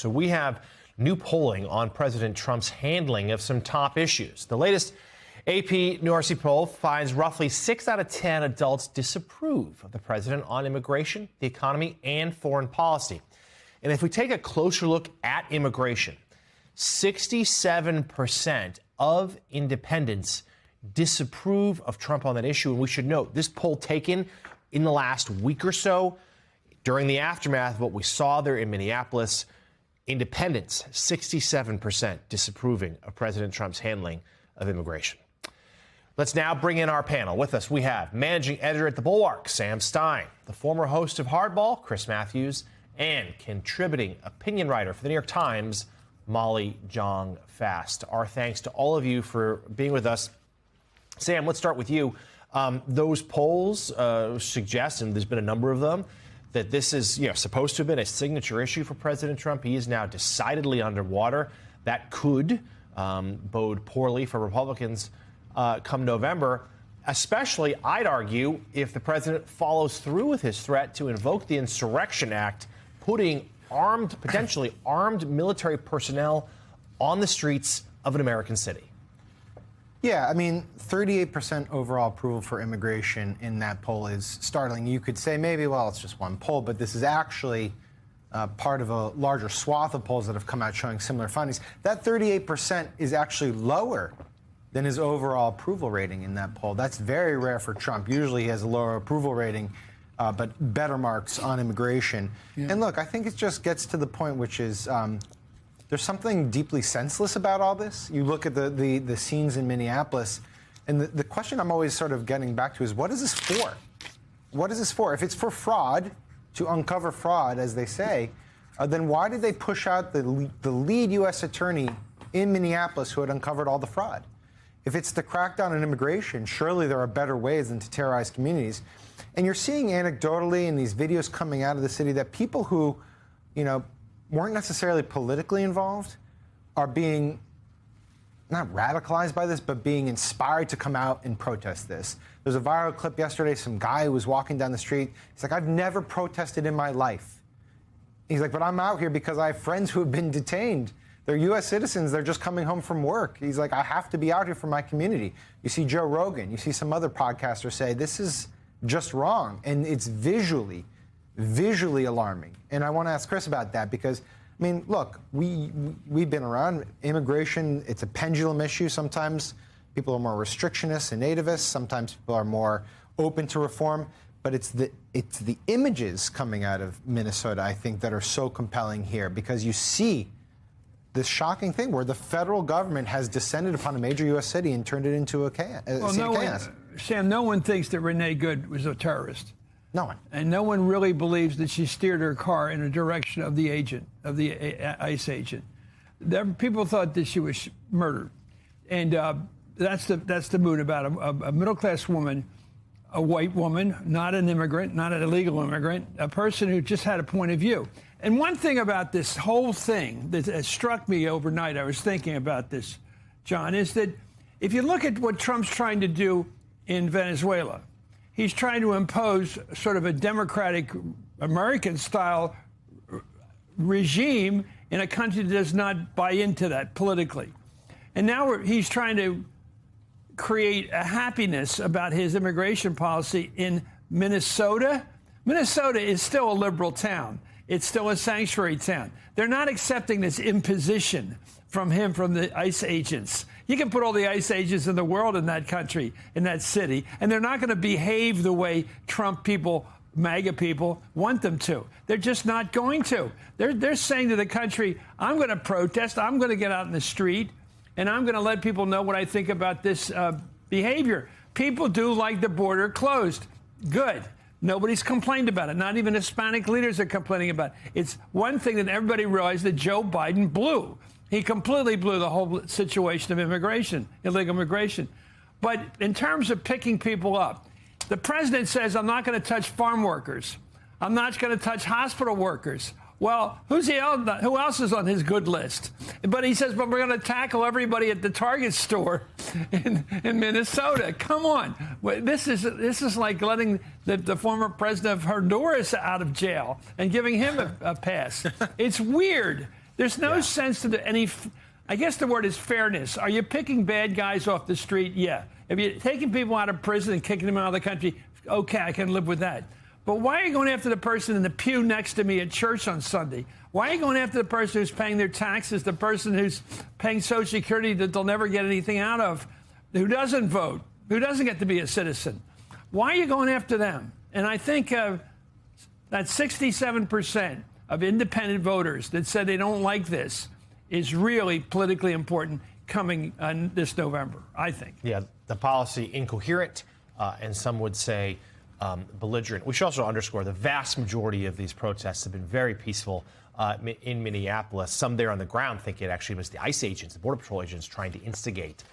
So we have new polling on President Trump's handling of some top issues. The latest AP New RC poll finds roughly 6 out of 10 adults disapprove of the president on immigration, the economy, and foreign policy. And if we take a closer look at immigration, 67% of independents disapprove of Trump on that issue. And we should note this poll taken in the last week or so during the aftermath of what we saw there in Minneapolis. Independents, 67% disapproving of President Trump's handling of immigration. Let's now bring in our panel. With us, we have managing editor at The Bulwark, Sam Stein, the former host of Hardball, Chris Matthews, and contributing opinion writer for The New York Times, Molly Jong-Fast. Our thanks to all of you for being with us. Sam, let's start with you. Those polls suggest, and there's been a number of them, that this is supposed to have been a signature issue for President Trump. He is now decidedly underwater. That could bode poorly for Republicans come November, especially, I'd argue, if the president follows through with his threat to invoke the Insurrection Act, putting potentially armed military personnel on the streets of an American city. Yeah, I mean, 38% overall approval for immigration in that poll is startling. You could say maybe, well, it's just one poll, but this is actually part of a larger swath of polls that have come out showing similar findings. That 38% is actually lower than his overall approval rating in that poll. That's very rare for Trump. Usually he has a lower approval rating, but better marks on immigration. Yeah. And look, I think it just gets to the point, which is there's something deeply senseless about all this. You look at the scenes in Minneapolis, and the question I'm always sort of getting back to is, what is this for? What is this for? If it's for fraud, to uncover fraud, as they say, then why did they push out the lead U.S. attorney in Minneapolis who had uncovered all the fraud? If it's to crack down on immigration, surely there are better ways than to terrorize communities. And you're seeing anecdotally in these videos coming out of the city that people who, weren't necessarily politically involved are being not radicalized by this, but being inspired to come out and protest this. There's a viral clip yesterday, some guy who was walking down the street. He's like, I've never protested in my life. He's like, but I'm out here because I have friends who have been detained. They're U.S. citizens. They're just coming home from work. He's like, I have to be out here for my community. You see Joe Rogan. You see some other podcasters say, this is just wrong. And it's visually alarming. And I want to ask Chris about that because, I mean, look, we've been around immigration. It's a pendulum issue. Sometimes people are more restrictionists and nativists. Sometimes people are more open to reform. But it's the images coming out of Minnesota, I think, that are so compelling here because you see this shocking thing where the federal government has descended upon a major U.S. city and turned it into a chaos. Sam, no one thinks that Renee Good was a terrorist. No one. And no one really believes that she steered her car in the direction of the agent, of the ICE agent. People thought that she was murdered. And that's the mood about a middle-class woman, a white woman, not an immigrant, not an illegal immigrant, a person who just had a point of view. And one thing about this whole thing that struck me overnight, I was thinking about this, John, is that if you look at what Trump's trying to do in Venezuela, he's trying to impose sort of a democratic American-style regime in a country that does not buy into that politically. And now he's trying to create a happiness about his immigration policy in Minnesota. Minnesota is still a liberal town. It's still a sanctuary town. They're not accepting this imposition from the ICE agents. You can put all the ICE agents in the world in that country, in that city, and they're not going to behave the way Trump people, MAGA people, want them to. They're just not going to. They're saying to the country, I'm going to protest, I'm going to get out in the street, and I'm going to let people know what I think about this behavior. People do like the border closed. Good. Nobody's complained about it. Not even Hispanic leaders are complaining about it. It's one thing that everybody realized that Joe Biden blew. He completely blew the whole situation of immigration, illegal immigration. But in terms of picking people up, the president says, I'm not going to touch farm workers. I'm not going to touch hospital workers. Well, who else is on his good list? But he says, but we're going to tackle everybody at the Target store in Minnesota. Come on. This is like letting the former president of Honduras out of jail and giving him a pass. It's weird. There's no sense to any. I guess the word is fairness. Are you picking bad guys off the street? Yeah. If you're taking people out of prison and kicking them out of the country, okay, I can live with that. But why are you going after the person in the pew next to me at church on Sunday? Why are you going after the person who's paying their taxes, the person who's paying Social Security that they'll never get anything out of, who doesn't vote, who doesn't get to be a citizen? Why are you going after them? And I think that 67% of independent voters that said they don't like this is really politically important coming this November, I think. Yeah, the policy incoherent, and some would say belligerent. We should also underscore the vast majority of these protests have been very peaceful in Minneapolis. Some there on the ground think it actually was the ICE agents, the Border Patrol agents, trying to instigate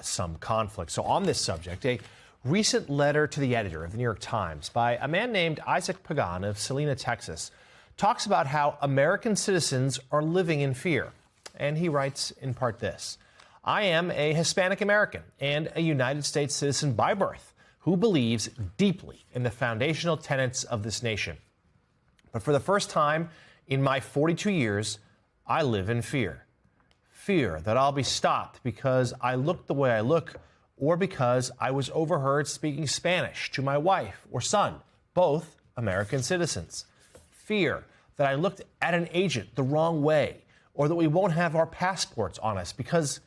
some conflict. So on this subject, a recent letter to the editor of the New York Times by a man named Isaac Pagan of Salina, Texas, talks about how American citizens are living in fear. And he writes in part this: I am a Hispanic American and a United States citizen by birth who believes deeply in the foundational tenets of this nation. But for the first time in my 42 years, I live in fear. Fear that I'll be stopped because I look the way I look, or because I was overheard speaking Spanish to my wife or son, both American citizens. Fear that I looked at an agent the wrong way, or that we won't have our passports on us, because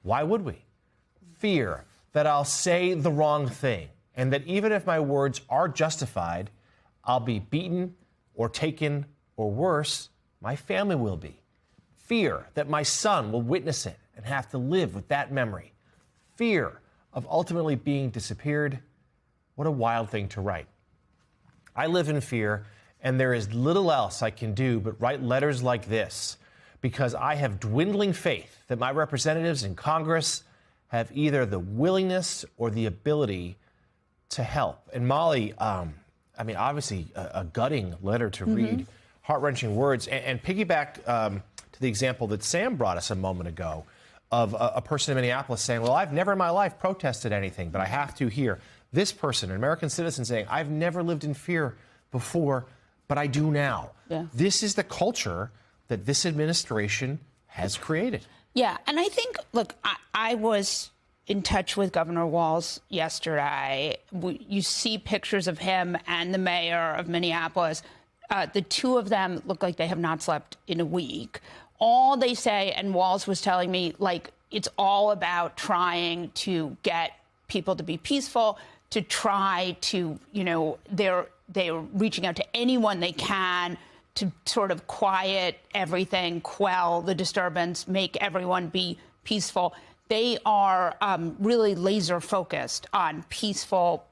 why would we? Fear that I'll say the wrong thing, and that even if my words are justified, I'll be beaten or taken, or worse, my family will be. Fear that my son will witness it and have to live with that memory. Fear of ultimately being disappeared. What a wild thing to write. I live in fear, and there is little else I can do but write letters like this, because I have dwindling faith that my representatives in Congress have either the willingness or the ability to help. And Molly, obviously a gutting letter to read, heart-wrenching words, and piggyback to the example that Sam brought us a moment ago of a person in Minneapolis saying, well, I've never in my life protested anything, but I have to here. This person, an American citizen, saying, I've never lived in fear before, but I do now. Yeah. This is the culture that this administration has created. Yeah, and I think, look, I was in touch with Governor Walz yesterday. You see pictures of him and the mayor of Minneapolis. The two of them look like they have not slept in a week. All they say, and Walz was telling me, like, it's all about trying to get people to be peaceful, to try to, they're reaching out to anyone they can to sort of quiet everything, quell the disturbance, make everyone be peaceful. They are really laser focused on peaceful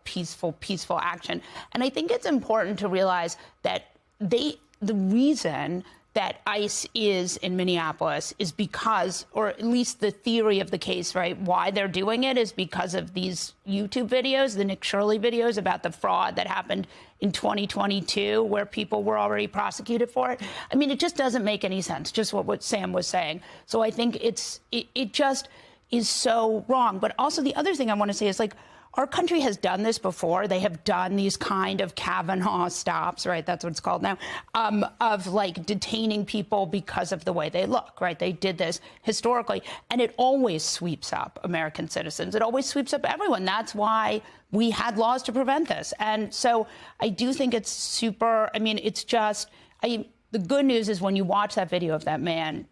action. And I think it's important to realize that the reason that ICE is in Minneapolis is because, or at least the theory of the case, right, why they're doing it is because of these YouTube videos, the Nick Shirley videos about the fraud that happened in 2022, where people were already prosecuted for it. I mean, it just doesn't make any sense, just what Sam was saying. So I think it just is so wrong. But also the other thing I want to say is, like, our country has done this before. They have done these kind of Kavanaugh stops, right? That's what it's called now, of like detaining people because of the way they look, right? They did this historically, and it always sweeps up American citizens. It always sweeps up everyone. That's why we had laws to prevent this. And so I do think it's super, it's just, the good news is when you watch that video of that man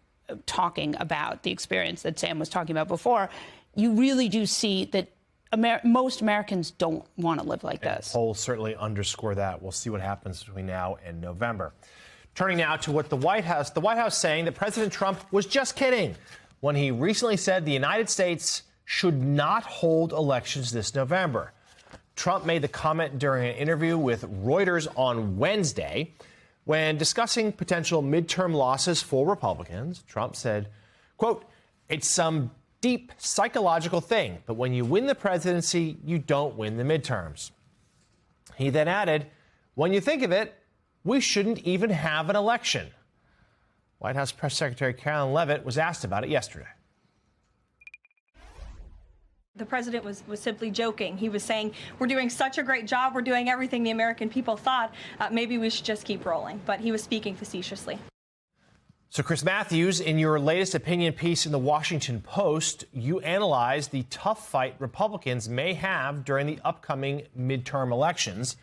talking about the experience that Sam was talking about before, you really do see that most Americans don't want to live like this. Polls certainly underscore that. We'll see what happens between now and November. Turning now to what the White House saying that President Trump was just kidding when he recently said the United States should not hold elections this November. Trump made the comment during an interview with Reuters on Wednesday when discussing potential midterm losses for Republicans. Trump said, quote, "It's some deep psychological thing, but when you win the presidency, you don't win the midterms." He then added, "When you think of it, we shouldn't even have an election." White House Press Secretary Carolyn Leavitt was asked about it yesterday. The president was simply joking. He was saying, we're doing such a great job, we're doing everything the American people thought, maybe we should just keep rolling. But he was speaking facetiously. So, Chris Matthews, in your latest opinion piece in the Washington Post, you analyze the tough fight Republicans may have during the upcoming midterm elections.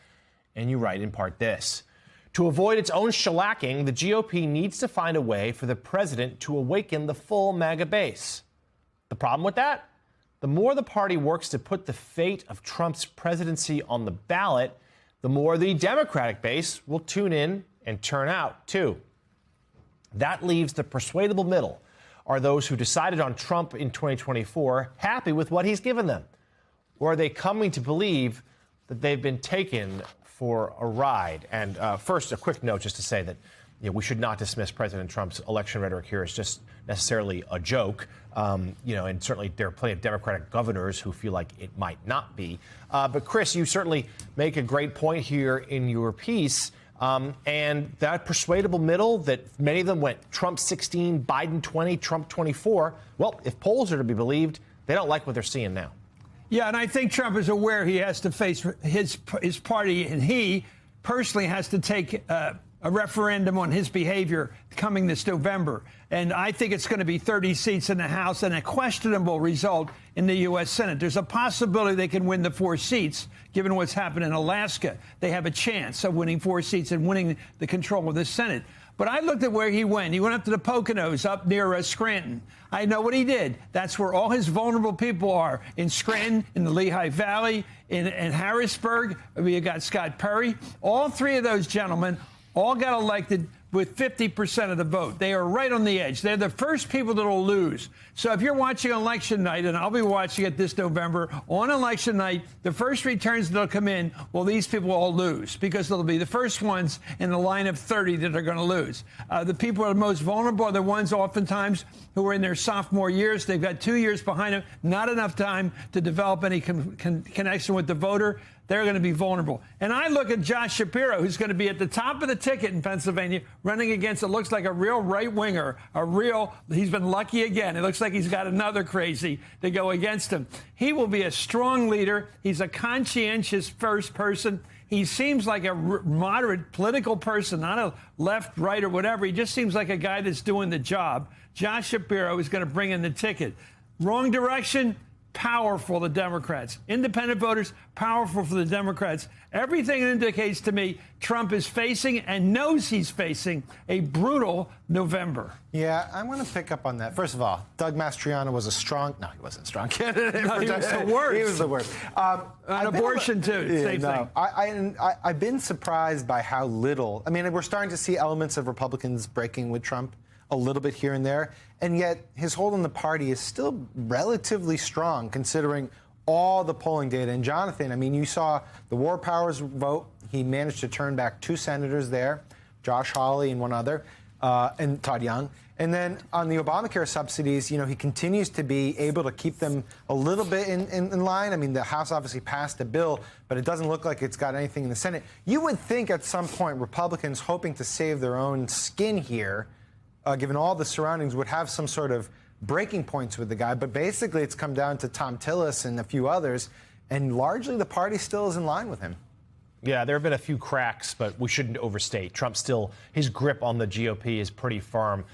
And you write in part this: to avoid its own shellacking, the GOP needs to find a way for the president to awaken the full MAGA base. The problem with that? The more the party works to put the fate of Trump's presidency on the ballot, the more the Democratic base will tune in and turn out, too. That leaves the persuadable middle, are those who decided on Trump in 2024 happy with what he's given them? Or are they coming to believe that they've been taken for a ride? And first, a quick note just to say that we should not dismiss President Trump's election rhetoric here as just necessarily a joke. And certainly there are plenty of Democratic governors who feel like it might not be. But Chris, you certainly make a great point here in your piece. And that persuadable middle that many of them went Trump 16, Biden 20, Trump 24. Well, if polls are to be believed, they don't like what they're seeing now. Yeah, and I think Trump is aware he has to face his party, and he personally has to take a referendum on his behavior coming this November. And I think it's going to be 30 seats in the House and a questionable result in the U.S. Senate. There's a possibility they can win the 4 seats, given what's happened in Alaska. They have a chance of winning 4 seats and winning the control of the Senate. But I looked at where he went. He went up to the Poconos up near Scranton. I know what he did. That's where all his vulnerable people are, in Scranton, in the Lehigh Valley, in Harrisburg. You got Scott Perry. All 3 of those gentlemen all got elected with 50% of the vote. They are right on the edge. They're the first people that will lose. So if you're watching election night, and I'll be watching it this November, on election night, the first returns that'll come in, well, these people all lose because they'll be the first ones in the line of 30 that are going to lose. The people who are the most vulnerable are the ones oftentimes who are in their sophomore years. They've got 2 years behind them, not enough time to develop any connection with the voter. They're going to be vulnerable. And I look at Josh Shapiro, who's going to be at the top of the ticket in Pennsylvania, running against, it looks like a real right-winger, he's been lucky again. It looks like he's got another crazy to go against him. He will be a strong leader. He's a conscientious first person. He seems like a moderate political person, not a left, right, or whatever. He just seems like a guy that's doing the job. Josh Shapiro is going to bring in the ticket. Wrong direction. Powerful, the Democrats. Independent voters, powerful for the Democrats. Everything indicates to me Trump is facing and knows he's facing a brutal November. Yeah, I want to pick up on that. First of all, Doug Mastriano was he wasn't a strong candidate. No, he was the worst. He was the worst. On abortion, too. Same thing. I've been surprised by how little. I mean, we're starting to see elements of Republicans breaking with Trump a little bit here and there, and yet his hold on the party is still relatively strong considering all the polling data. And Jonathan, I mean, you saw the War Powers vote. He managed to turn back 2 senators there, Josh Hawley and one other, and Todd Young. And then on the Obamacare subsidies, he continues to be able to keep them a little bit in line. I mean, the House obviously passed a bill, but it doesn't look like it's got anything in the Senate. You would think at some point Republicans hoping to save their own skin here, given all the surroundings, would have some sort of breaking points with the guy. But basically, it's come down to Tom Tillis and a few others, and largely the party still is in line with him. Yeah, there have been a few cracks, but we shouldn't overstate. Trump still, his grip on the GOP is pretty firm.